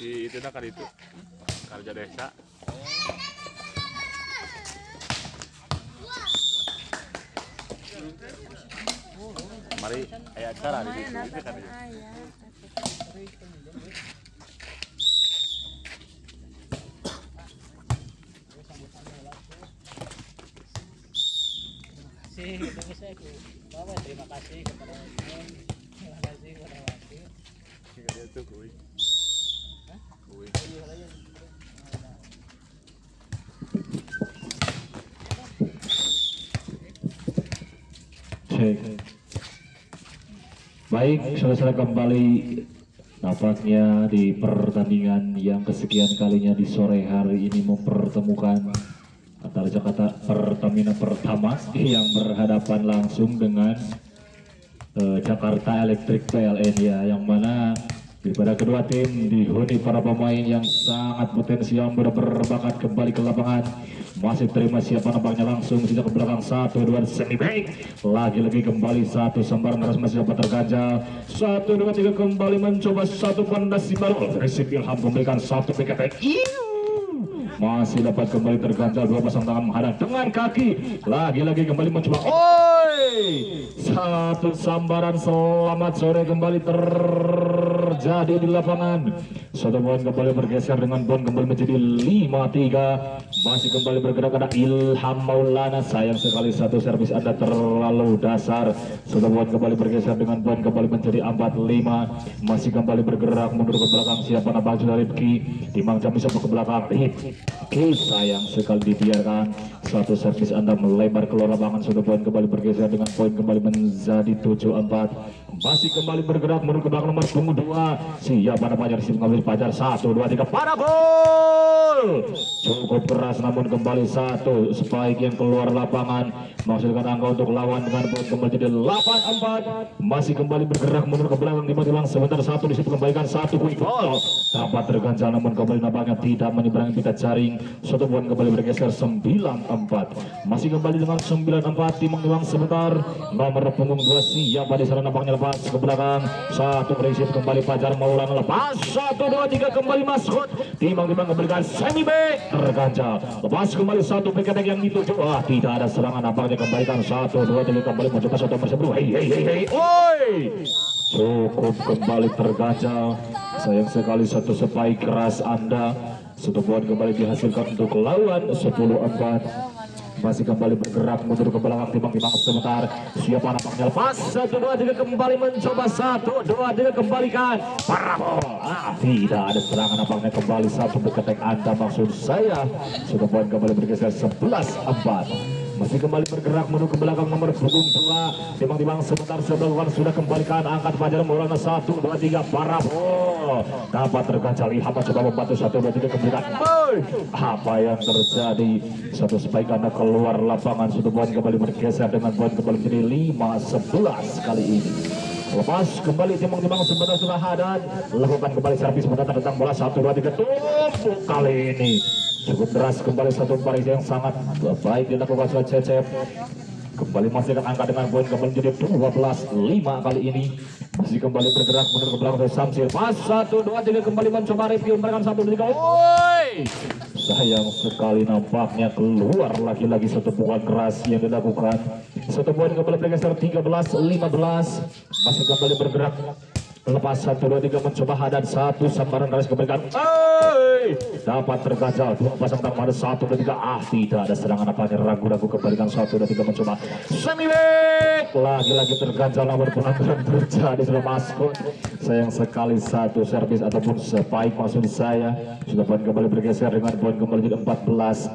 Si itu kan itu kerja desa. Mari aya acara di situ itu kan. Terima kasih kepada terima kasih kepada wakil. Dia tuh kuy. Kuy. Baik, saudara-saudara, kembali nampaknya di pertandingan yang kesekian kalinya di sore hari ini mempertemukan antara Jakarta Pertamina Pertama yang berhadapan langsung dengan Jakarta Electric PLN ya, yang mana daripada kedua tim dihuni para pemain yang sangat potensial berbakat kembali ke lapangan. Masih terima siapa nampaknya langsung sejak ke belakang 1-2 semi baik, lagi-lagi kembali satu sambaran harus masih dapat terganjal 1-2-3 kembali mencoba satu fondasi baru. Resip Ilham memberikan satu PKT masih dapat kembali terganjal, dua pasang tangan menghadang dengan kaki, lagi-lagi kembali mencoba. Satu sambaran. Selamat sore kembali terjadi di lapangan. Satu poin kembali bergeser dengan poin kembali menjadi 5-3. Masih kembali bergerak ada Ilham Maulana. Sayang sekali satu servis Anda terlalu dasar. Satu poin kembali bergeser dengan poin kembali menjadi 4-5. Masih kembali bergerak mundur ke belakang. Siapa nampak sudah Rifki Timang Jamis ke belakang. Oke, sayang sekali dibiarkan satu servis Anda melebar keluar lapangan. Satu poin kembali bergeser dengan poin kembali menjadi 7-4. Masih kembali bergerak mundur ke belakang nomor punggung 2. Siapa namanya di sini mengambil Pajar 1-2-3 para gol. Cukup keras namun kembali satu spike yang keluar lapangan menghasilkan angka untuk lawan dengan poin kembali jadi 8-4. Masih kembali bergerak mundur ke belakang tiba-tiba sebentar satu di situ kembalikan satu quick ball dapat terganjal namun kembali nampaknya tidak menyeberangi pita jaring. Satu poin kembali bergeser 9-4. Masih kembali dengan 9-4 timang sebentar nomor punggung 2 siapa di sana nampaknya lepas ke belakang satu prinsip kembali Fajar Maulana lepas 1-2-3 kembali masuk timang kembalikan semi back terganjal lepas kembali satu PKT yang dituju. Tidak ada serangan nampaknya kembalikan 1-2-3 kembali mencoba satu bersebut. Cukup kembali terganjal. Sayang sekali satu spike keras Anda. Satu poin kembali dihasilkan untuk lawan 10-4. Masih kembali bergerak mundur ke belakang timang sebentar. Siapa nampaknya lepas 1-2-3 kembali mencoba 1-2-3 kembalikan parabol. Tidak ada serangan nampaknya kembali satu beketek Anda maksud saya. Sudah poin kembali bergeser 11-4. Masih kembali bergerak menuju ke belakang nomor punggung 2 timang sebentar sebelum sudah kembalikan angkat Fajar Maulana 1-2-3 parabol dapat terganjal. Ilham coba membantu 1-2-3 kembalikan. Apa yang terjadi? Satu spike Anda keluar lapangan. Sudah poin kembali bergeser dengan poin kembali menjadi 5-11 kali ini. Lepas kembali timang sebentar sudah hadan lakukan kembali servis mendatang tentang bola 1-2-3 tumpuk kali ini. Cukup deras kembali satu baris yang sangat baik dilakukan oleh Cecep. Kembali masih akan angka dengan poin kembali menjadi 12-5 kali ini. Masih kembali bergerak mundur ke belakang Samsir. Pas 1-2-3 kembali mencoba review memberikan 1-2-3. Sayang sekali nampaknya keluar lagi-lagi satu pukulan keras yang dilakukan. Satu poin kembali bergeser 13-15. Masih kembali bergerak Lepas 1, 2, 3 mencoba hadan satu sambaran garis keberikan. Dapat terganjal dua pasang tangan pada 1, 2, 3. Tidak ada serangan apanya, ragu-ragu kebalikan 1, 2, 3 mencoba semi back. Lagi-lagi terganjal namun pelanggaran terjadi sudah maskot. Sayang sekali satu servis ataupun spike maksud saya. Sudah poin kembali bergeser dengan poin kembali jadi 14-5.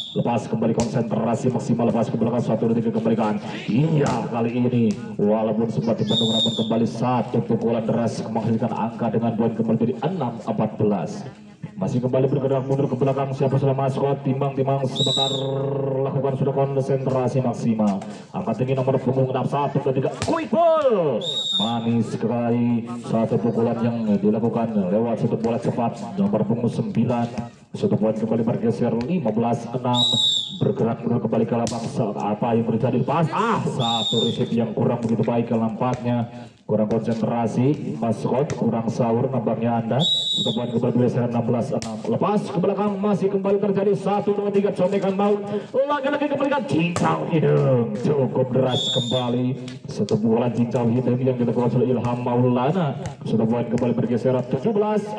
Lepas kembali konsentrasi maksimal, lepas ke belakang 1, 2, 3 kembalikan. Iya, kali ini walaupun sempat dibendung namun kembali satu pukulan deras menghasilkan angka dengan poin kembali jadi 6-14. Masih kembali bergerak mundur ke belakang, siapa sudah masuk, timbang-timbang sebentar, lakukan sudah konsentrasi maksimal. Angkat tinggi nomor punggung 6, 1, 2, 3, quick ball. Manis sekali satu pukulan yang dilakukan lewat satu bola cepat nomor punggung 9. Satu poin kembali bergeser 15-6. Bergerak mundur kembali ke lapang. Apa yang terjadi? Pas satu receive yang kurang begitu baik nampaknya, kurang konsentrasi, masuk kurang sahur nampaknya Anda. Satu poin kembali bergeser 16-6. Lepas ke belakang masih kembali terjadi 1, 2, 3 contekan maut. Lagi-lagi kembalikan cincau hidung, cukup deras kembali. Satu bola cincau hidung yang dilakukan oleh Ilham Maulana. Satu poin kembali bergeser 17-6.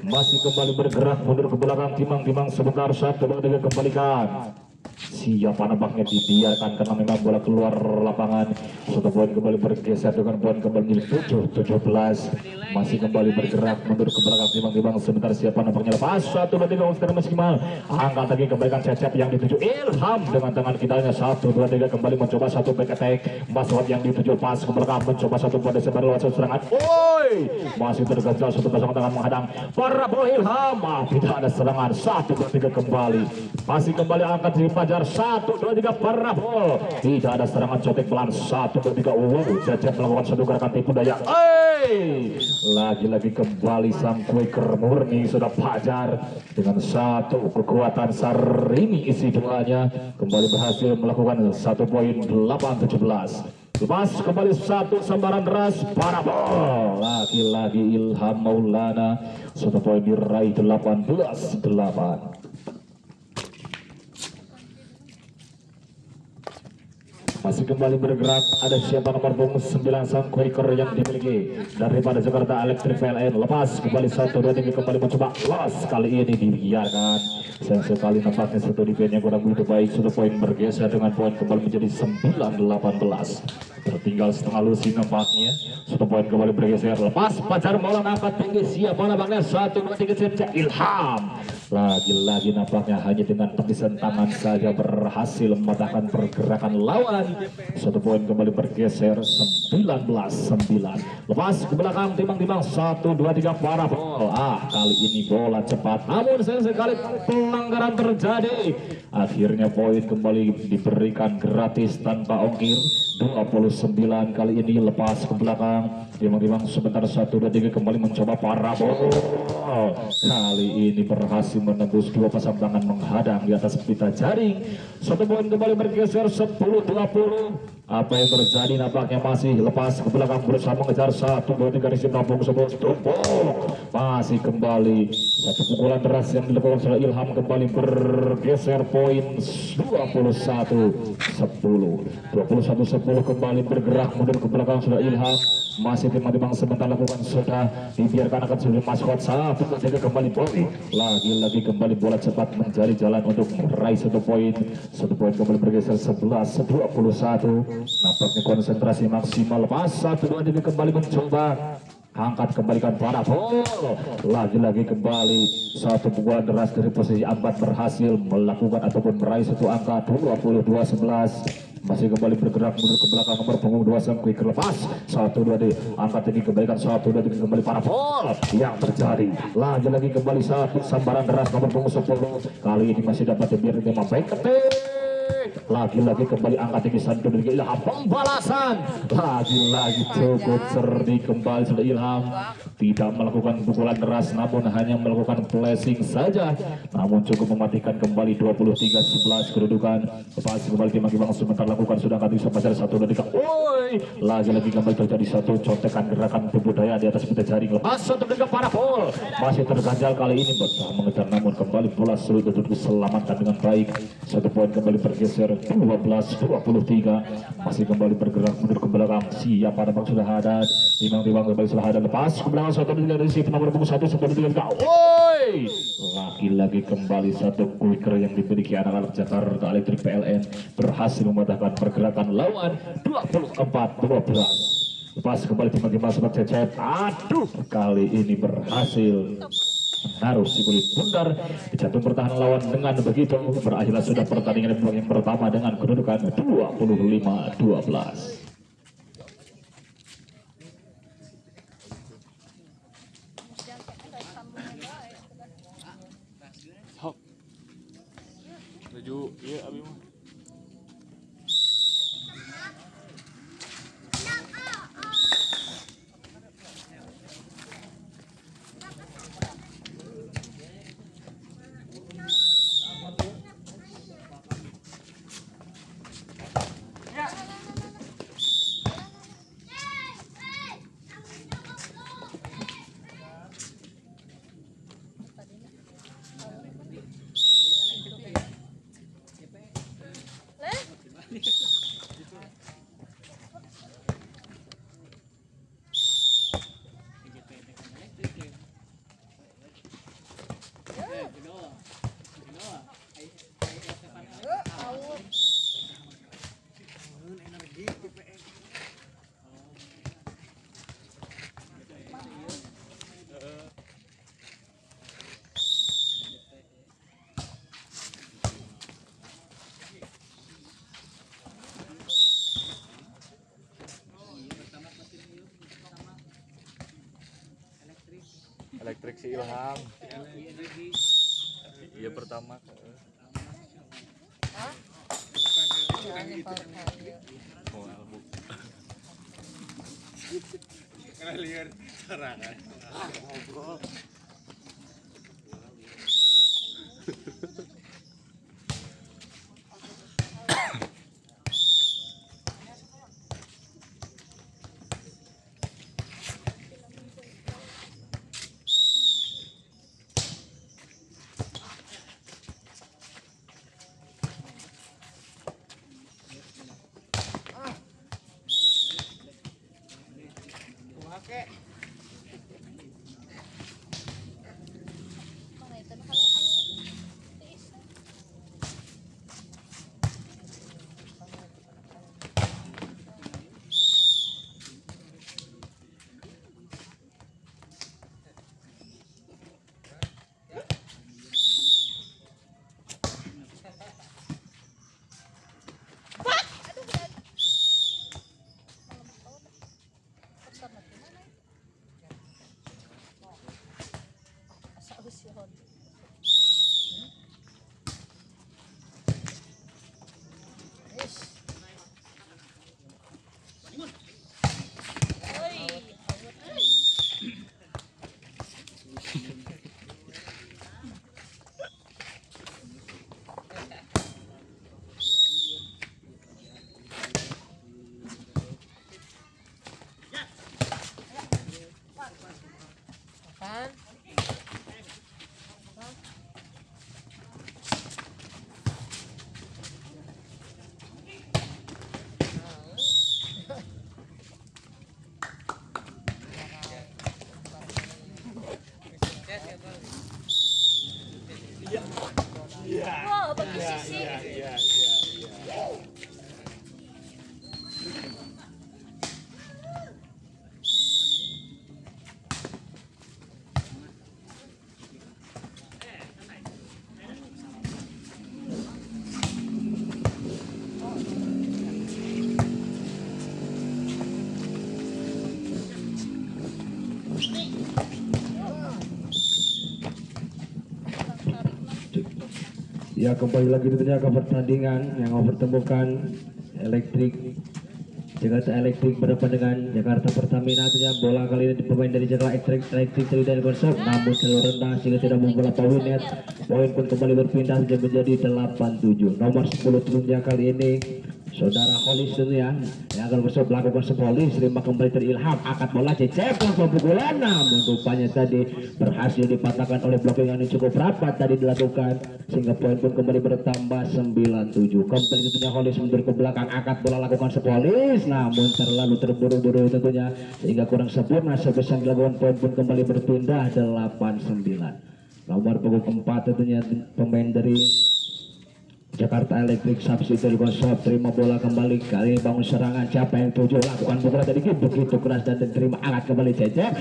Masih kembali bergerak mundur ke belakang, timang-timang sebentar, 1, 2, 3 kembalikan. Siapa nampaknya dibiarkan karena memang bola keluar lapangan. Satu poin kembali bergeser dengan poin kembali 7-17. Masih kembali bergerak mundur ke belakang, timang-timang sebentar, siapa nampaknya lepas 1, 2, 3 sekarang maksimal. Angkat lagi kembalikan Cecep yang dituju Ilham dengan tangan kitanya 1, 2, 3 kembali mencoba satu back attack. Masuk yang dituju pas ke belakang mencoba satu pada sebar lewat serangan. Masih terganjal satu pasang tangan menghadang para bola Ilham. Tidak ada serangan. 1, 2, 3 kembali. Masih kembali angkat di Fajar 1, 2, 3 parabol. Tidak ada serangan cotek pelan 1, 2, 3. Cecep melakukan satu gerakan tipu daya. Lagi-lagi kembali sang quicker murni sudah Fajar dengan satu kekuatan Sarini isi duanya kembali berhasil melakukan 1 poin 8-17. Lepas kembali satu sambaran deras parabol. Lagi-lagi Ilham Maulana 1 poin diraih 18-8. Masih kembali bergerak, ada siapa nomor punggung 9 sang quicker yang dimiliki daripada Jakarta Electric PLN. Lepas kembali 1, 2, 3 kembali mencoba los, kali ini dibiarkan. Sayang sekali nampaknya satu defense yang kurang begitu baik. Sudah poin bergeser dengan poin kembali menjadi 9-18. Tertinggal setengah lusi nampaknya. Satu poin kembali bergeser. Lepas Fajar Maulana angkat tinggi, siapa nampaknya 1, 2, 3 Cecep Ilham. Lagi-lagi nampaknya hanya dengan tepisan tangan saja berhasil mematahkan pergerakan lawan. Satu poin kembali bergeser 19-9. Lepas ke belakang timbang-timbang 1, 2, 3 parabol. Kali ini bola cepat namun sayang sekali pelanggaran terjadi. Akhirnya poin kembali diberikan gratis tanpa ongkir 29. Kali ini lepas ke belakang timbang-timbang sebentar 1, 2, 3 kembali mencoba parabol. Kali ini berhasil menembus dua pasang tangan menghadang di atas pita jaring. Satu poin kembali bergeser 10-20. Apa yang terjadi nampaknya masih lepas ke belakang berusaha mengejar 1, 2, 3 receive nampung sebuah tumpuk. Masih kembali satu pukulan deras yang dilakukan oleh Ilham kembali bergeser poin 21-10 kembali bergerak mundur ke belakang sudah Ilham. Masih timbang-timbang sebentar lakukan sudah dibiarkan akan sudah maskot 1, 2, 3 kembali poin. Lagi-lagi kembali bola cepat mencari jalan untuk meraih 1 poin. 1 poin kembali bergeser 11-21. Nampaknya konsentrasi maksimal. Lepas 1, 2, 3 kembali mencoba angkat kembalikan parabol. Lagi-lagi kembali satu pukulan deras dari posisi 4 berhasil melakukan ataupun meraih 1 angka 22-11. Masih kembali bergerak mundur ke belakang nomor punggung 2 sang quick lepas 1, 2 di angkat tinggi kembalikan 1, 2 di kembali parabol yang terjadi. Lagi-lagi kembali satu sambaran deras nomor punggung 10. Kali ini masih dapat dibiarkan memang baik ketik. Lagi-lagi kembali angkat tinggi Sandu dari Ilham pembalasan. Lagi-lagi cukup cerdik kembali sudah Ilham. Tidak melakukan pukulan deras namun hanya melakukan flashing saja. Namun cukup mematikan kembali 23-11 kedudukan. Lepas kembali timbang-timbang sebentar lakukan sudah akan bisa pasar 1, 2, 3. Lagi-lagi kembali terjadi satu contekan gerakan budaya di atas pita jaring. Lepas 1, 2, 3 parabol. Masih terganjal kali ini berusaha mengejar namun kembali bola sulit untuk diselamatkan dengan baik. 1 poin kembali bergeser 12-23. Masih kembali bergerak mundur ke belakang. Siapa nampak sudah ada Timbang-timbang kembali setelah ada lepas ke belakang satu dari receive nomor punggung 1 satu dari woi lagi-lagi kembali satu quicker yang dimiliki anak-anak Jakarta Elektrik PLN berhasil mematahkan pergerakan lawan 24-12. Lepas kembali timbang-timbang sebab Cecep, aduh kali ini berhasil menaruh si kulit bundar di jantung pertahanan lawan. Dengan begitu berakhirlah sudah pertandingan yang pertama dengan kedudukan 25-12. Tuju, iya abi mah. Elektrik si Ilham. Iya pertama. Oh, albu. Karena liar serangan. Ngobrol. Wow, bagus sih. Iya. Ya, kembali lagi tentunya ke pertandingan yang mempertemukan Elektrik Jakarta Elektrik berdepan dengan Jakarta Pertamina. Tentunya bola kali ini pemain dari Jakarta Elektrik dari konsep, namun terlalu rendah sehingga tidak membola poin net. Poin pun kembali berpindah menjadi 8-7. Nomor 10 tentunya kali ini Saudara Holis itu ya, yang akan berusaha melakukan sepolis, terima kembali dari Ilham, angkat bola cecep langsung pukulan, namun rupanya tadi berhasil dipatahkan oleh blocking yang cukup rapat tadi dilakukan, sehingga poin pun kembali bertambah 9-7. Kembali tentunya Holis mundur ke belakang, angkat bola lakukan sepolis, namun terlalu terburu-buru tentunya, sehingga kurang sempurna, sebesar dilakukan poin pun kembali berpindah 8-9. Nomor punggung 4 tentunya pemain dari Jakarta Electric substitute Gosop, terima bola kembali, kali ini bangun serangan, siapa yang tuju lakukan pukulan dari begitu keras dan diterima, angkat kembali Cecep,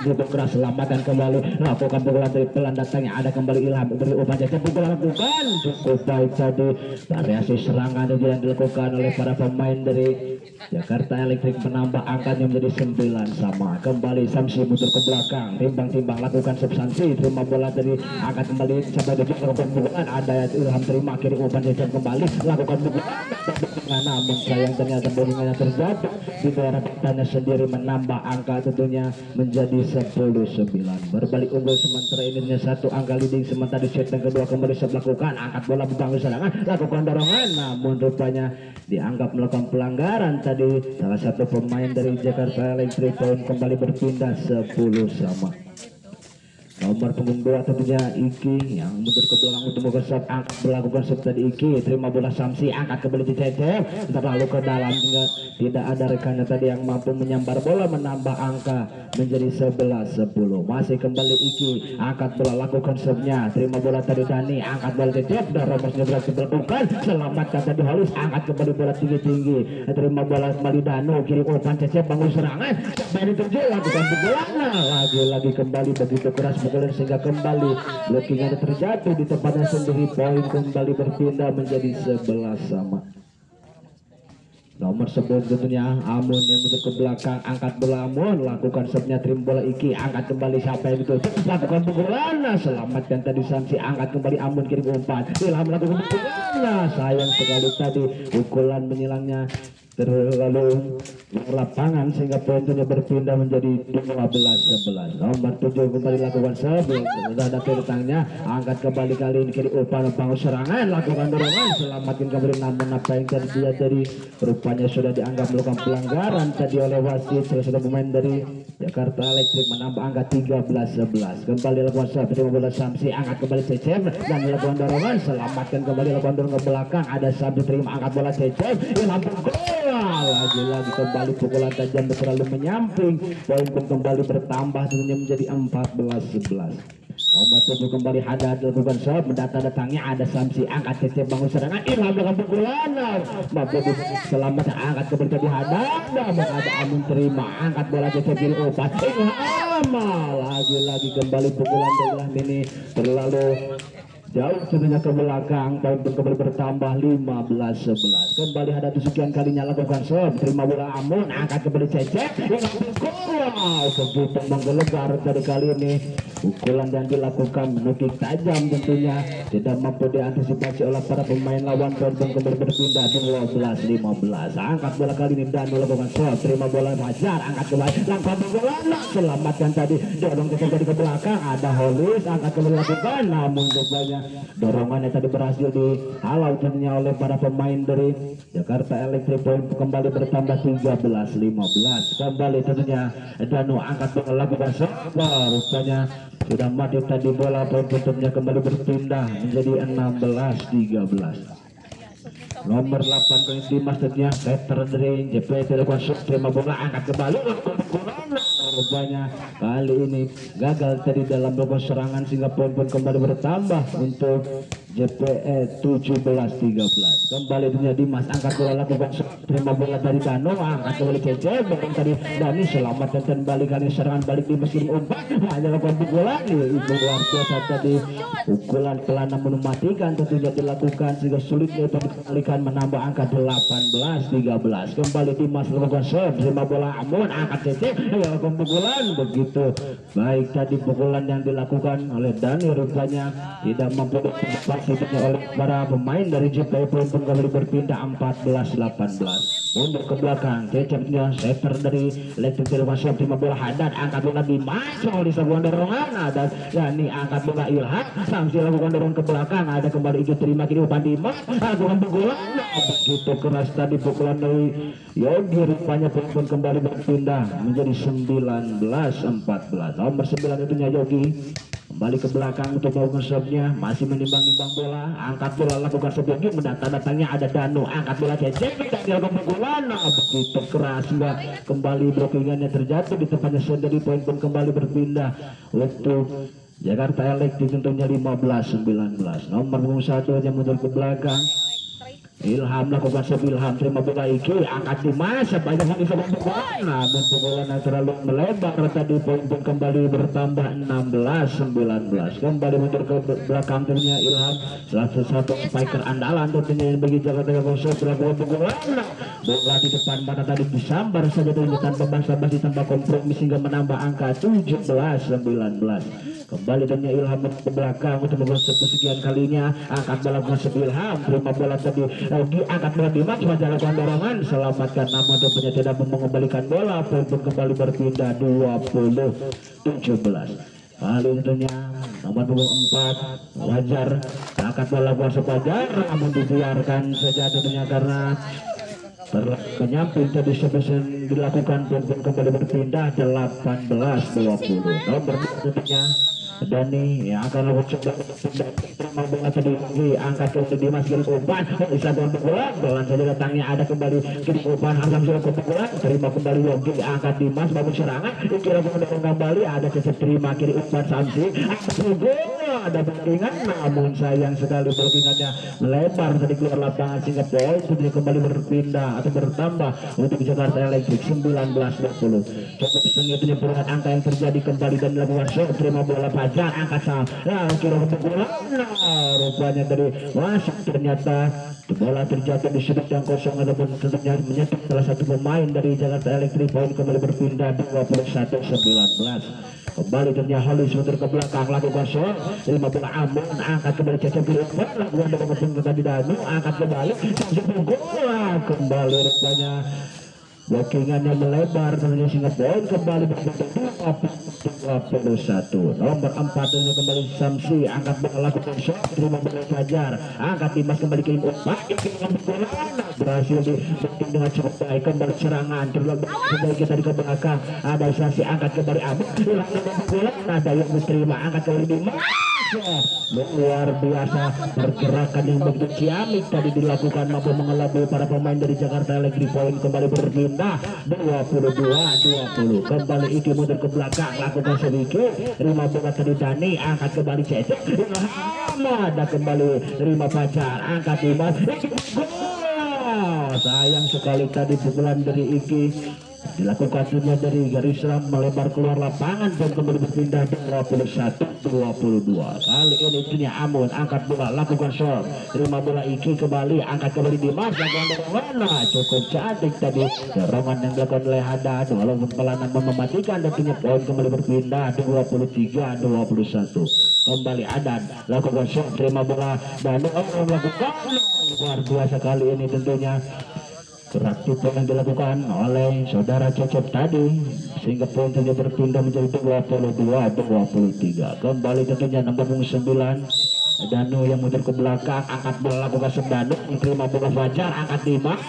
begitu keras, selamatkan kembali, lakukan pukulan dari pelan datangnya, ada kembali Ilham, beri umpan Cecep, pukulan lakukan, cukup baik tadi, variasi serangan yang dilakukan oleh para pemain dari Jakarta Electric menambah angkanya menjadi 9 sama. Kembali Samsi muter ke belakang, timbang-timbang lakukan substansi, terima bola dari, angkat kembali sampai detik lakukan pukulan, ada Ilham terima, kiri umpan Cecep kembali lakukan pukulan, namun sayang ternyata bowlingannya terjatuh di daerah petanya sendiri, menambah angka tentunya menjadi 10-9. Berbalik unggul sementara ini hanya 1 angka leading, sementara di set yang kedua kembali siap lakukan, angkat bola membangun serangan, lakukan dorongan, namun rupanya dianggap melakukan pelanggaran tadi salah satu pemain dari Jakarta Electric, poin kembali berpindah 10 sama. Nomor punggung 2 tentunya Iki yang mundur ke belakang untuk mengesap, angkat melakukan set tadi Iki, terima bola Samsi, angkat kembali di Cecep, terlalu ke dalam hingga tidak ada rekannya tadi yang mampu menyambar bola, menambah angka menjadi 11-10. Masih kembali Iki, angkat bola lakukan setnya, terima bola tadi Dani, angkat bola Cecep dan robosnya berhasil dilakukan, selamatkan tadi Halus, angkat kembali bola tinggi-tinggi, terima bola kembali Danu, kiri umpan Cecep bangun serangan, siapa yang dituju lakukan pukulan, lagi-lagi kembali begitu keras pukulan sehingga kembali blockingan terjatuh di tempatnya sendiri, poin kembali berpindah menjadi 11 sama. Nomor 10 tentunya Amun yang mundur ke belakang, angkat bola Amun, lakukan setnya, terima bola Iki, angkat kembali siapa yang itu, lakukan pukulan, selamatkan tadi Samsi, angkat kembali Amun, kirim umpan, Ilham melakukan pukulan, sayang sekali tadi pukulan menyilangnya terlalu lapangan sehingga poinnya berpindah menjadi 12-11. Nomor 7 kembali lakukan serve, sudah ada tentangnya, angkat kembali kali ini kiri umpan bangun serangan, lakukan dorongan, selamatkan kembali, namun apa yang terjadi dari rupanya sudah dianggap melakukan pelanggaran tadi oleh wasit salah satu pemain dari Jakarta Electric, menambah angka 13-11. Kembali lakukan serve, terima bola Samsi, angkat kembali Cecep dan melakukan dorongan, selamatkan kembali, lakukan dorong ke belakang, ada Samsi terima, angkat bola Cecep, lagi-lagi kembali pukulan tajam terlalu menyamping, poin pun kembali bertambah tentunya menjadi 14-11. Nomor 7 kembali Hadad lakukan serve, mendatang-datangnya ada Samsi, angkat Cecep bangun serangan, Ilham dengan pukulan, mampu selamat, angkat kembali tadi Hadad, namun ada Amun terima, angkat bola Cecep kiri umpan, Ilham lagi-lagi kembali pukulan dari Ilham ini terlalu jauh tentunya ke belakang, poin pun kembali bertambah 15-11. Kembali ada sekian kalinya lakukan serve, terima bola Amun, angkat kembali Cecep, begitu menggelegar dari kali ini, pukulan yang dilakukan menukik tajam tentunya tidak mampu diantisipasi oleh para pemain lawan, poin pun kembali berpindah 12-15. Angkat bola kali ini dan melakukan serve, terima bola Fajar, angkat kembali, lakukan bola, selamatkan tadi, dorong Cecep dari ke belakang, ada Holis, angkat kembali lakukan, namun rupanya dorongannya tadi berhasil dihalau tentunya oleh para pemain dari Jakarta Electric, poin kembali bertambah 13-15. Kembali tentunya Danu angkat bola lakukan serve, rupanya sudah mati tadi bola, poin tentunya kembali berpindah menjadi 16-13. Nomor 8 di maksudnya veteran dari JPT lakukan serve, terima bola, angkat kembali, rupanya kali ini gagal tadi dalam melakukan serangan sehingga poin pun kembali bertambah untuk JPE 17-13. Kembali dunia Dimas, angkat bola lakukan terima bola dari Dano, angkat kembali Cecep, bahkan tadi Dani selamatkan kembali kali serangan balik di mesin umpan, hanya lakukan pukulan, itu luar biasa tadi, pukulan pelan namun mematikan tentunya dilakukan sehingga sulitnya untuk dikembalikan, menambah angka 18-13. Kembali Dimas lakukan serve, terima bola Amun, angkat Cecep, lakukan pukulan, begitu baik tadi pukulan yang dilakukan oleh Dani, rupanya tidak mampu diantisipasi oleh para pemain dari JPE, pun kembali berpindah 14-18. mundur ke belakang. Cecepnya setter dari elektrik masuk terima bola Haddad, angkat bola Dimas di sebuah dorongan dan Yani angkat bola Ilham, Samsi lakukan dorong ke belakang, ada kembali ikut terima kiri umpan Dimas, lakukan pukulan begitu keras tadi pukulan dari Yogi, rupanya pun kembali berpindah menjadi 19-14. Nomor 9 itunya Yogi kembali ke belakang untuk melakukan serve-nya, masih menimbang-nimbang bola, angkat bola lakukan serve lagi, mendatang-datangnya ada Danu, angkat bola Cecep dan dilakukan pukulan, begitu keras hingga kembali blockingannya terjatuh di tempatnya sendiri, poin pun kembali berpindah untuk Jakarta Elektrik tentunya 15-19. Nomor 1 yang mundur ke belakang, Ilham lakukan serve, Ilham terima bola Iki, angkat Dimas sebanyak yang bisa pukulan, namun pukulan yang terlalu melebar tadi, poin pun kembali bertambah 16-19. Kembali mundur ke belakang tentunya Ilham, salah satu spiker andalan tentunya yang bagi Jakarta Kosong, terlalu pukulan, bola di depan mata tadi disambar saja tentunya tanpa basa-basi, tanpa kompromi sehingga menambah angka 17-19. Kembali tentunya Ilham ke belakang untuk melakukan kesekian kalinya, angkat bola ke Ilham, terima bola tadi diangkat bola Dimas, menjalankan dorongan, selamatkan, namun tentunya tidak mengembalikan bola, pun kembali berpindah 20-17. Kali tentunya nomor 24 Wajar angkat bola masuk Wajar, namun dibiarkan saja tentunya karena penyamping tadi sebesar dilakukan, pun kembali berpindah 18-20. Nomor tentunya Dani yang akan lakukan terima bola tadi angkat ke Dimas kiri umpan, bisa dengan pukulan, bola saja datangnya ada kembali kiri umpan, Hasan sudah ke pukulan, terima kembali Yogi, angkat Dimas bangun serangan, kira mengundang kembali, ada Cecep terima kiri umpan Samsi, ada backingan, namun sayang sekali backingannya melebar tadi keluar lapangan sehingga poin sudah kembali berpindah atau bertambah untuk Jakarta Elektrik 19-20. Cukup sengitnya perubahan angka yang terjadi kembali dan dilakukan shot, terima bola Fajar, angkat salah, kira pukulan, rupanya dari masuk, ternyata bola terjatuh di sudut yang kosong ataupun tentunya menyentuh salah satu pemain dari Jakarta Elektrik, poin kembali berpindah 21-19. Kembali ternyata Halis mundur ke belakang, lakukan shot, terima bola Amun, angkat kembali Cecep kiri umpan, lakukan dengan ke tadi Danu, angkat kembali, kembali rupanya blockingannya melebar tentunya sehingga poin kembali berpindah 21. Nomor 4 tentunya kembali Samsi, angkat bola lakukan shot, terima bola Fajar, angkat Dimas kembali ke umpan, berhasil dibentuk dengan cukup baik, kembali serangan terlalu kembali kita di belakang, ada Sasi, angkat kembali Abu, hilang bola, ada yang diterima, angkat kembali Dimas, luar biasa pergerakan yang begitu ciamik tadi dilakukan, mampu mengelabui para pemain dari Jakarta Elektrik, poin kembali berpindah 22-20. Kembali Iki mundur ke belakang, lakukan sedikit, terima bola tadi Dani, angkat kembali Cecep, ada kembali terima Fajar, angkat Dimas, sayang sekali tadi pukulan dari Iki dilakukan dari garis ram melebar keluar lapangan dan kembali berpindah 21-22. Kali ini punya Amun, angkat bola lakukan shot, terima bola Iki kembali, angkat kembali Dimas, lakukan dorongan, cukup cantik tadi dorongan yang dilakukan oleh Haddad, walaupun pelanan mematikan dan punya poin kembali berpindah 23-21. Kembali Haddad lakukan shot, terima bola dan melakukan luar biasa kali ini tentunya gerak tipe yang dilakukan oleh saudara Cecep tadi sehingga poin tentunya berpindah menjadi 22-23. Kembali tentunya nomor 9 Danu yang mundur ke belakang, angkat bola lakukan Danu, terima bola Fajar, angkat Dimas,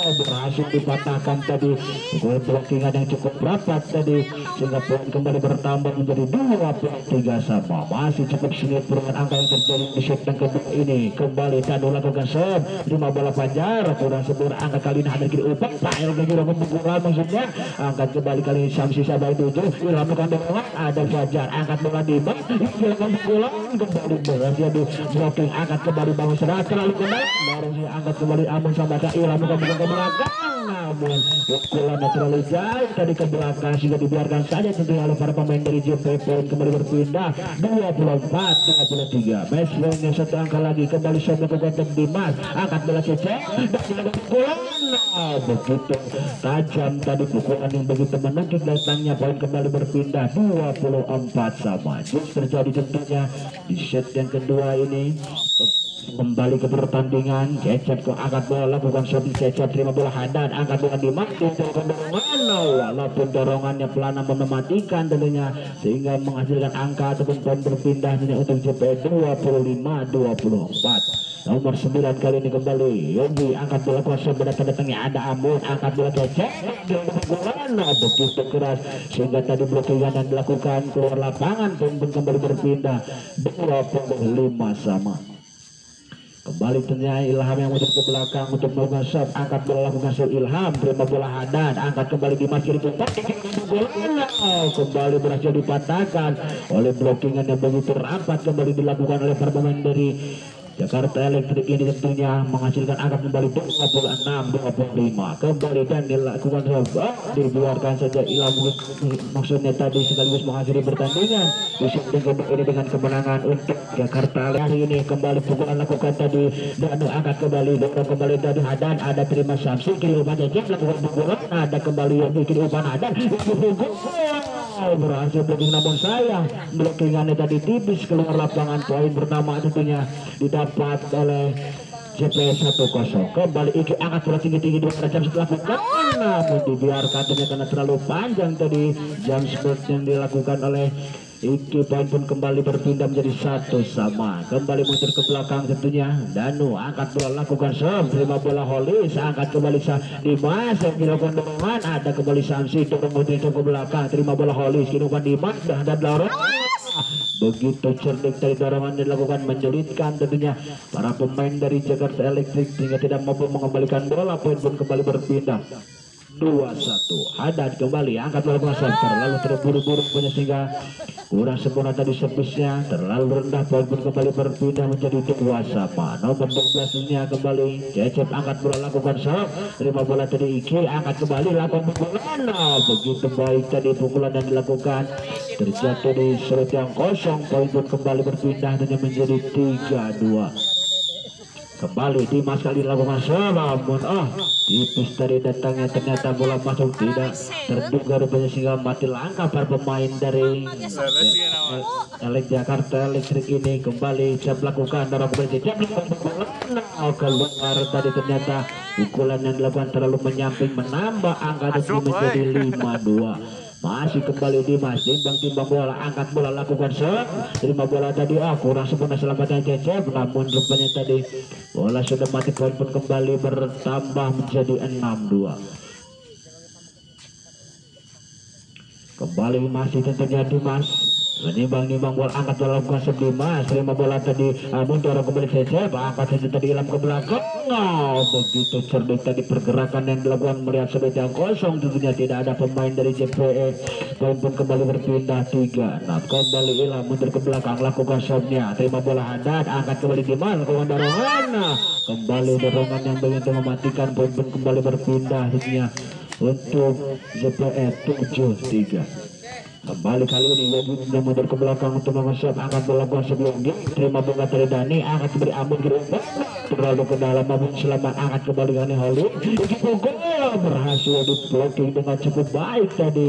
berhasil dipatahkan tadi, blockingan yang cukup rapat tadi sehingga poin kembali bertambah menjadi 23 sama. Masih cukup sengit perubahan angka yang terjadi di set yang kedua ini. Kembali Danu lakukan serve, terima bola Fajar, kurang sebur, angkat kali ini hadir kiri umpan, Pak lagi membukulan maksudnya, angkat kembali kali ini Samsi Sabai 7, dilakukan dorongan, ada Fajar, angkat bola Dimas, dilakukan pukulan, kembali berhasil di blocking, angkat kembali bangun serang, terlalu kembali, baru angkat kembali Amun sama Ilham bukan ke belakang, namun pukulannya terlalu jauh tadi ke belakang sehingga dibiarkan saja tentunya oleh para pemain dari JP. Poin kembali berpindah 24-23. Match poinnya satu angka lagi, kembali shot melakukan Dimas, angkat bola Cecep dan dilakukan pukulan, begitu tajam tadi pukulan yang begitu menunjuk datangnya, poin kembali berpindah 24 sama. Terus terjadi tentunya di set yang kedua ini kembali ke pertandingan. Cecep ke angkat bola, lakukan shot di Cecep, terima bola Haddad, angkat bola di Martin, dorongan, walaupun dorongannya pelan namun mematikan tentunya sehingga menghasilkan angka ataupun poin berpindah untuk JP 25-24. Nomor 9 kali ini kembali Yogi, angkat bola kosong, datangnya ada Amun, angkat bola Cecep, begitu keras sehingga tadi blokingan yang dilakukan keluar lapangan pun kembali berpindah 25 sama. Kembali ternyata Ilham yang muncul ke belakang untuk melakukan shot, angkat bola lakukan shot Ilham, terima bola Haddad, angkat kembali di kiri tempat, kembali berhasil dipatahkan oleh blockingan yang begitu rapat kembali dilakukan oleh pemain dari Jakarta Elektrik ini tentunya menghasilkan angka kembali 26-25 kembali dan dilakukan dibiarkan saja Ilham maksudnya tadi sekaligus mengakhiri pertandingan ini dengan kemenangan untuk Jakarta hari ini. Kembali pukulan lakukan tadi dan angkat kembali dorong kembali dari Haddad, ada terima Samsi kiri umpan Cecep lakukan pukulan, ada kembali yang kiri umpan Haddad berhasil blocking namun sayang blockingannya tadi tipis keluar lapangan. Poin pertama tentunya didapat oleh JP 1-0. Kembali Iki angkat bola tinggi-tinggi 2 jam setelah lakukan namun dibiarkan karena terlalu panjang tadi jam sport yang dilakukan oleh Iki. Poin pun kembali berpindah menjadi 1 sama. Kembali muncul ke belakang tentunya Danu, angkat bola lakukan serve, terima bola Holis, angkat kembali Dimas yang dilakukan dorongan, ada kembali Samsi dorong muncul ke belakang, terima bola Holis, kinukan Dimas dan dorong. Begitu cerdik dari dorongan dilakukan menyulitkan tentunya para pemain dari Jakarta Elektrik sehingga tidak mampu mengembalikan bola. Poin pun kembali berpindah 2-1. Haddad kembali angkat bola pasar terlalu terburu-buru punya sehingga kurang sempurna tadi servisnya, terlalu rendah. Poin pun kembali berpindah menjadi 2 sama. Nomor 12 nya kembali Cecep angkat bola lakukan serve, terima bola tadi Iki angkat kembali lakukan pukulan. Begitu baik tadi pukulan yang dilakukan terjatuh di serut yang kosong. Poin pun kembali berpindah dan menjadi 3-2. Kembali Dimas kali dilakukan namun tipis dari datangnya ternyata bola masuk tidak terduga rupanya sehingga mati langkah para pemain dari Jakarta Elektrik ini. Kembali siap lakukan dorong kembali keluar tadi ternyata pukulan yang dilakukan terlalu menyamping menambah angka menjadi 5-2. Masih kembali Dimas timbang bola, angkat bola lakukan serve, terima bola tadi kurang sempurna selamatnya Cecep namun rupanya tadi bola sudah mati. Poin pun kembali bertambah menjadi 6-2. Kembali masih tentunya Dimas menimbang bola, angkat bola lakukan serve Dimas, terima bola tadi dorong kembali Cecep, angkat saja tadi Ilham ke belakang. Begitu cerdik tadi pergerakan yang dilakukan melihat serut yang kosong tentunya tidak ada pemain dari JPE. Poin pun kembali berpindah 3. Kembali Ilham mundur ke belakang lakukan serve-nya, terima bola Haddad, angkat kembali Dimas lakukan dorongan. Kembali dorongan yang begitu mematikan. Poin pun kembali berpindah tentunya untuk JPE 7-3. Kembali kali ini Yogi yang mundur ke belakang untuk mengusap, angkat bola sebelum terima bola dari Dani, angkat kembali Amun kiri terlalu ke dalam namun selamat, angkat kembali Dani Holly berhasil di blocking dengan cukup baik tadi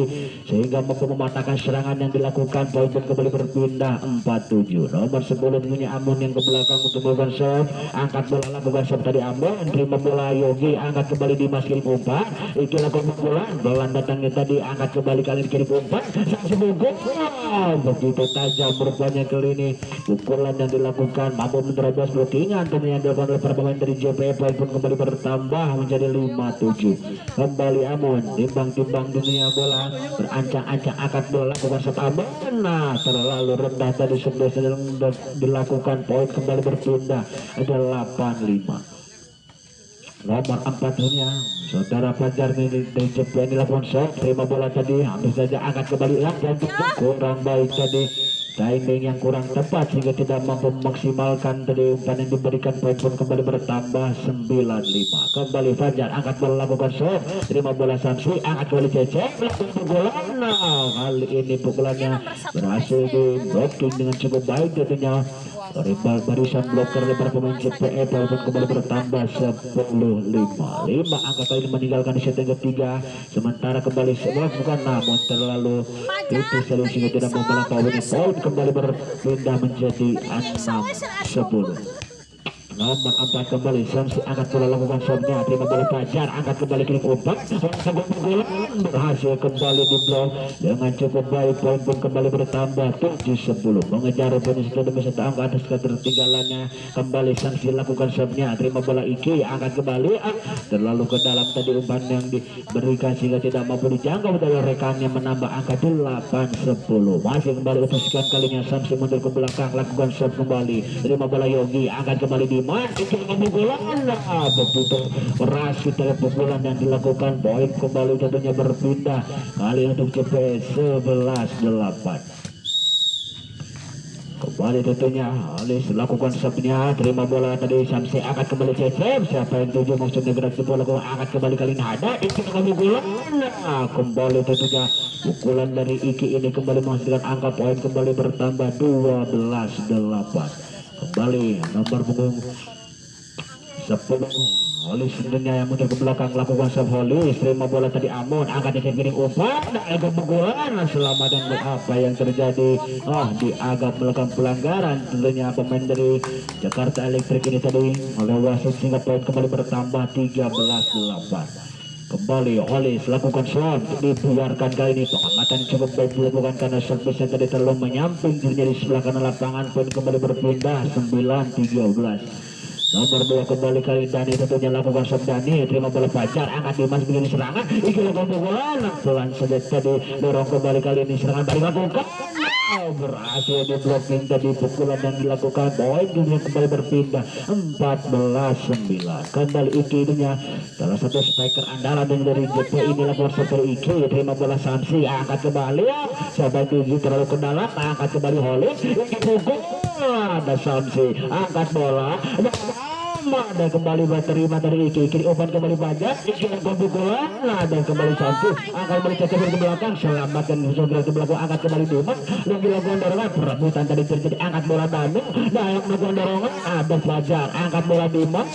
sehingga mampu mematahkan serangan yang dilakukan. Poin pun kembali berpindah 4-7. Nomor 10 punya Amun yang ke belakang untuk melakukan serve, angkat bola lakukan serve tadi Amun, terima bola Yogi, angkat kembali Dimas kiri umpan, itu lakukan bola datangnya tadi, angkat kembali kali kiri umpan begitu tajam rupanya kali ini pukulan yang dilakukan mampu menerobos blockingan yang dilakukan oleh para pemain dari JPE. Poin pun kembali bertambah menjadi 5-7. Kembali Amun timbang dunia bola berancang-ancang angkat bola lakukan shot Amun, terlalu rendah tadi sebelum sedang dilakukan. Poin kembali berpindah ada 8-5. Nomor 4 nya saudara Fajar dari JPE dilakukan shot, terima bola tadi hampir saja angkat kembali dan kurang baik tadi timing yang kurang tepat sehingga tidak mampu memaksimalkan tadi umpan yang diberikan. Poin pun kembali bertambah 9-5. Kembali Fajar angkat bola lakukan shot, terima bola Samsi, angkat kembali Cecep pukulan. Kali ini pukulannya berhasil di blocking dengan cukup baik tentunya dari barisan bloker lebar pemain JPE. Poin pun kembali bertambah 10-5. 5 angka kali ini meninggalkan di set yang ketiga, sementara kembali bukan namun terlalu itu solusinya tidak mau melampaui. Poin kembali berpindah menjadi 6-10. nomor 4 kembali Samsi angkat bola lakukan shotnya, terima bola Fajar, angkat kembali klik umpan, berhasil kembali di blok dengan cukup baik, poin pun kembali bertambah 7-10, mengejar poin satu demi satu angka atas ketertinggalannya. Kembali Samsi lakukan shotnya, terima bola Iki, angkat kembali, terlalu ke dalam tadi umpan yang diberikan sehingga tidak mampu dijangkau oleh rekannya, menambah angka 8-10. Masih kembali untuk sekian kalinya Samsi mundur ke belakang, lakukan shot kembali, terima bola Yogi, angkat kembali di mana itu pukulan, begitu berhasil dari pukulan yang dilakukan, poin kembali tentunya berpindah kali untuk CP 11-8. Kembali tentunya Alis lakukan shotnya, terima bola tadi Samsi, angkat kembali Cecep, siapa yang tuju maksudnya gerak di bola, angkat kembali kali ini ada itu pukulan, kembali tentunya pukulan dari Iki ini kembali menghasilkan angka, poin kembali bertambah 12-8. Kembali nomor punggung 10 Holis tentunya yang mundur ke belakang lakukan serve Holis, terima bola tadi Amon, angkat di piring umpan, agak pukulan, selamat dan apa yang terjadi, dianggap melakukan pelanggaran tentunya pemain dari Jakarta Electric ini tadi oleh wasit, sehingga poin kembali bertambah 13-8. Kembali Holis lakukan shot, dibiarkan kali ini, pengamatan cukup baik dilakukan karena servisnya tadi terlalu menyamping dirinya di sebelah kanan lapangan, poin kembali berpindah 9-13. Nomor 2 kembali kali Dani tentunya lakukan shot Dani, terima bola Fajar, angkat Dimas begini serangan, Iki lakukan pukulan, pelan saja tadi dorong kembali kali ini serangan balik lakukan, berhasil di blocking tadi pukulan yang dilakukan, poin dunia kembali berpindah 14-9. Kembali Iki dunia salah satu striker andalan dari JP ini lakukan seperti Iki, terima bola Samsi, angkat kembali, sahabat Iki terlalu ke dalam, angkat kembali Holis, Iki pukul, ada Samsi, angkat bola, dan kembali terima dari Iki, kiri umpan kembali Fajar, Iki lakukan pukulan, dan kembali Samsi, angkat kembali Cecep ke belakang, selamatkan gerak ke belakang, angkat kembali Dimas, dan dilakukan dorongan, perebutan tadi terjadi, angkat bola Danu, dan melakukan dorongan, ada Fajar, angkat bola Dimas,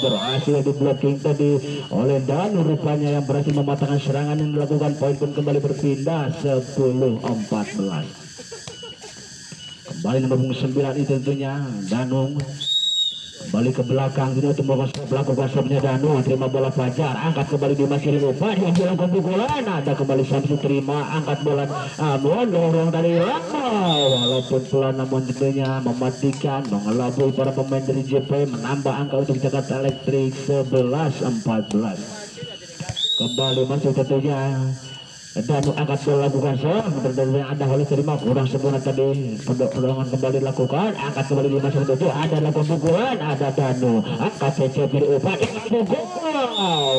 berhasil di blocking tadi oleh Danu rupanya yang berhasil mematahkan serangan yang dilakukan, poin pun kembali berpindah 10-14. Kembali nomor 9 itu tentunya Danung kembali ke belakang ini untuk melakukan serve-nya Danu, terima bola Fajar, angkat kembali di masih lupa yang dilakukan pukulan, ada kembali Samsi, terima, angkat bola Amon, dorong dari lama, walaupun pelan namun tentunya mematikan, mengelabui para pemain dari JP, menambah angka untuk Jakarta Electric 11-14. Kembali masuk tentunya Danu angkat bola lakukan serve, tentunya ada Holis, terima, kurang sempurna tadi, perdorongan kembali lakukan, angkat kembali di masa itu, ada lakukan pukulan, ada Danu, angkat Cecep kiri umpan, pukulan,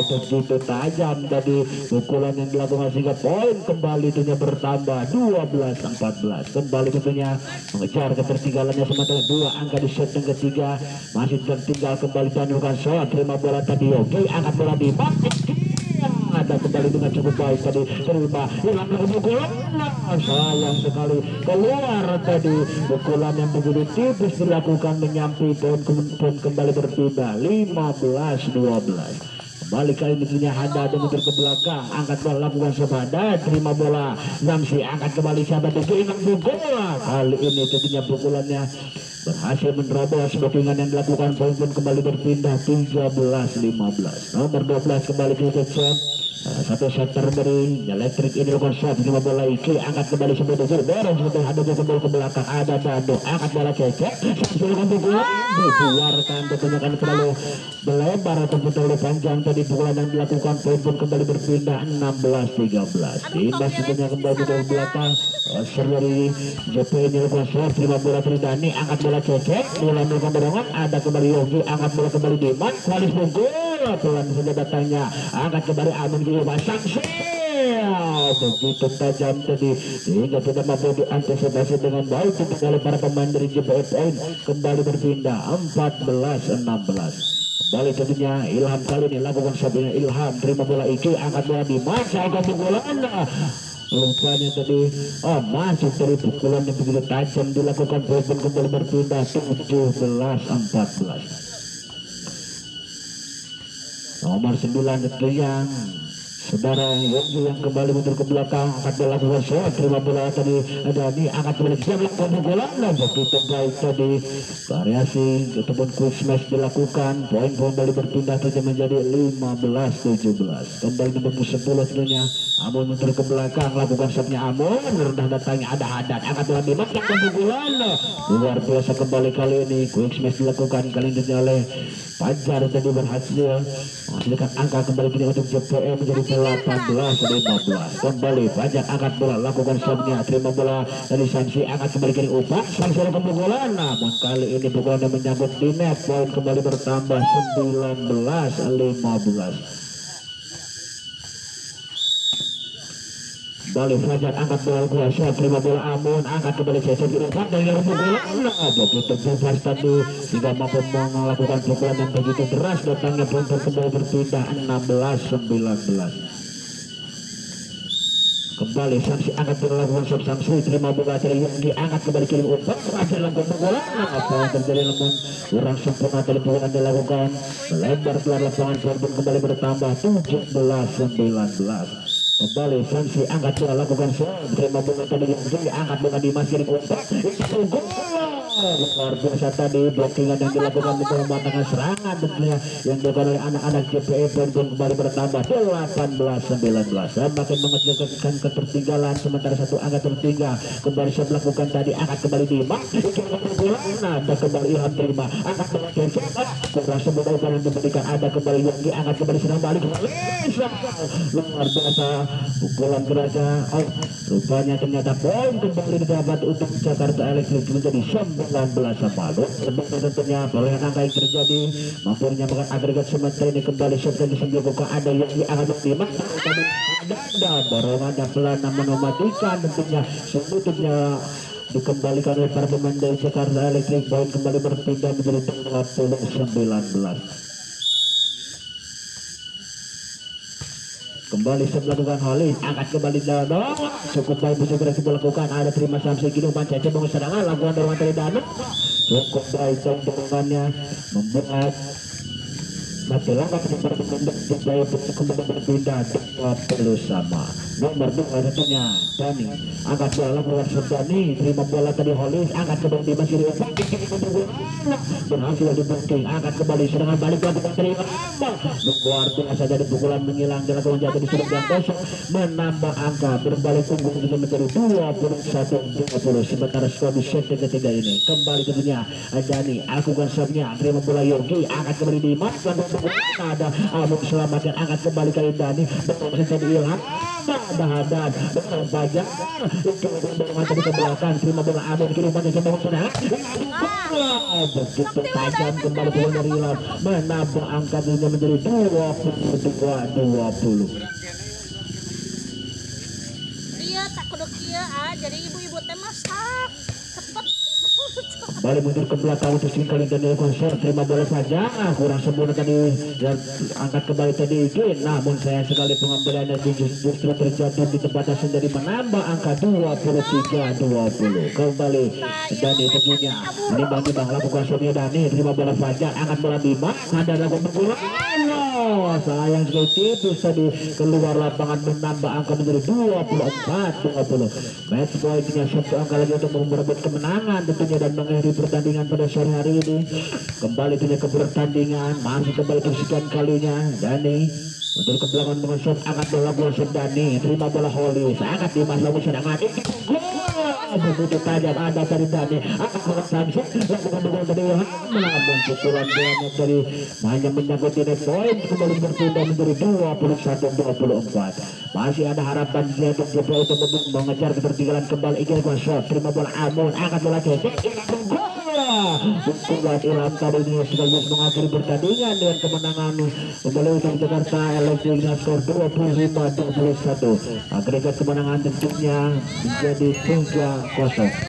begitu tajam tadi pukulan yang dilakukan sehingga poin kembali tentunya bertambah 12-14. Kembali tentunya mengejar ketertinggalannya sementara 2 angka di set yang ketiga, masih tertinggal kembali Danu lakukan shot, terima bola tadi Yogi, angkat bola di ada kembali dengan cukup baik tadi, terima, hilang pukulan, sayang sekali keluar tadi pukulan yang begitu tipis dilakukan, menyampi poin kembali berpindah 15-12. Kembali kali ini punya Hada dan mundur ke belakang, angkat bola lakukan Sobada, terima bola Namsi, angkat kembali sahabat itu, ingat bola kali ini tentunya pukulannya berhasil menerobos bookingan yang dilakukan, poin pun kembali berpindah 13-15. Nomor 12 kembali ke Cecep, satu setter dari Elektrik ini lakukan shot, terima bola Iki, angkat kembali sebelum itu dorong sebelum ada kembali ke belakang, ada Dado, angkat bola Cecep, sebelum pukulan dikeluarkan, tentunya kan terlalu melebar atau terlalu panjang tadi pukulan yang dilakukan, poin pun kembali berpindah 16-13. Dimas tentunya kembali ke belakang, dari JP ini lakukan shot, terima bola Tridani, angkat bola Cecep, mulai melakukan dorongan, ada kembali Yogi, angkat bola kembali Dimas, Walis pukul, pelan saja datangnya, angkat kembali Amin di sanksi, begitu tajam tadi sehingga tidak mampu diantisipasi dengan baik oleh para pemain dari JPFN. Kembali berpindah 14-16. Kembali tentunya Ilham kali ini lakukan sabnya Ilham, terima bola Iki, angkat bola Dimas, angkat pukulan, lupanya tadi masuk dari pukulan yang begitu tajam dilakukan, poin kembali berpindah 17-14. Nomor 9 tentunya Saudara Yogi yang kembali mundur ke belakang akan dilakukan shot, terima bola tadi Dani angkat kembali siap melakukan pukulan begitu baik tadi variasi ataupun quick smash dilakukan, poin kembali berpindah saja menjadi 15-17. Kembali nomor 10 tentunya Amun mundur ke belakang lakukan shotnya Amun, rendah datangnya ada Haddad angkat bola dimasukkan pukulan luar biasa kembali kali ini quick smash dilakukan kali ini oleh Fajar tadi berhasil menghasilkan angka kembali kini untuk JPM menjadi 18-15. Kembali Fajar angkat bola lakukan shotnya, terima bola dari Sansi angkat kembali kini Upak Sansi lakukan pukulan, namun kali ini pukulannya menyangkut di net, poin kembali bertambah 19-15. Kembali Fajar angkat bola kuasa, terima bola Amun angkat kembali Cecep diumpan dan yang pukulan begitu bebas tadi tidak mampu melakukan pukulan yang begitu deras, datangnya poin kembali berpindah 16-19. Kembali Sanksi angkat bola lakukan shot Sanksi, terima bola dari Yogi angkat kembali kirim umpan Fajar lakukan pukulan, apa yang terjadi namun kurang sempurna tadi pukulan dilakukan melebar keluar lapangan, poin kembali bertambah 17-19. Kembali Sansi angkat bola lakukan shot, terima bola tadi Yogi angkat bola di masing umpan itu gol. Luar biasa tadi blockingan yang dilakukan untuk mematangkan serangan tentunya yang dilakukan oleh anak-anak JPE, poin kembali bertambah 18-19. Dan makin mengecilkan ketertinggalan sementara satu angka tertinggal. Kembali saya melakukan tadi angkat kembali di ada kembali Ilham terima angkat kembali kurang semudah upaya yang diberikan, ada kembali Yogi angkat kembali serang balik luar biasa pukulan geraja rupanya ternyata poin kembali didapat untuk Jakarta Electric menjadi 19-10. Sebelumnya tentunya perolehan angka yang terjadi mampu menyamakan agregat sementara ini kembali shot yang dilakukan ada Yogi angkat terima ada dorongannya pelan namun mematikan tentunya sebetulnya dikembalikan oleh para pemain dari Jakarta Electric, poin kembali berpindah menjadi 20-19. Kembali saya melakukan Holly angkat kembali Dano cukup baik bisa berhasil dilakukan, ada terima Samsi kini umpan Cece bangun serangan lakukan dorongan dari Dano cukup baik dorongannya membuat mati langkah kembali berpindah 20 sama. Nomor 2 tentunya Dani angkat bola lakukan Dani, terima bola tadi Holis angkat kembali di masih berhasil dibanting angkat kembali serangan balik lakukan terima luar biasa dari pukulan menghilang dilakukan jatuh di sudut yang kosong menambah angka berbalik unggul bisa menjadi 21-20 sementara skor di set ketiga ini. Kembali tentunya Dani lakukan shotnya, terima bola Yogi angkat kembali di mas ada Amun selamatkan angkat kembali kali Dani berhasil jadi Ilham ada Haddad Fajar itu tadi ke belakang, terima bola Amun kiri umpan yang bangun serangan begitu tajam kembali bola dari Ilham menambah angka menjadi 22-20. Dia tak kudu kieu jadi ibu-ibu teh masak cepet. Kembali mundur ke belakang untuk sekali dan dilakukan shot, terima bola saja kurang sempurna tadi dan angkat kembali tadi Ikin, namun sayang sekali pengambilan dan justru terjatuh di tempat asing dari menambah angka 23-20. Kembali Dani tentunya menimbang-nimbang lakukan shotnya Dani, terima bola Fajar angkat bola Bima ada lakukan pukulan sayang sekali tipis tadi keluar lapangan menambah angka menjadi 24-20. Match pointnya satu angka lagi untuk merebut kemenangan tentunya dan mengakhiri pertandingan pada sore hari ini. Kembali ke pertandingan masih kembali kesekian kalinya Dani untuk ke belakang dengan shot angkat bola shot Dani, terima bola Holis angkat di masa serangan begitu tajam ada dari Dani angkat bola Samsung lakukan bola dari namun pukulan bolanya dari hanya menyangkut di net, poin kembali berpindah menjadi 21-24. Masih ada harapan untuk JPE untuk mengejar ketertinggalan kembali. Ingin shot, terima bola Amun angkat bola Cece pukulan Ilham tadi ini sekaligus mengakhiri pertandingan dengan kemenangan kembali untuk Jakarta Electric dengan skor 25-21. Agregat kemenangan tentunya menjadi 3-0.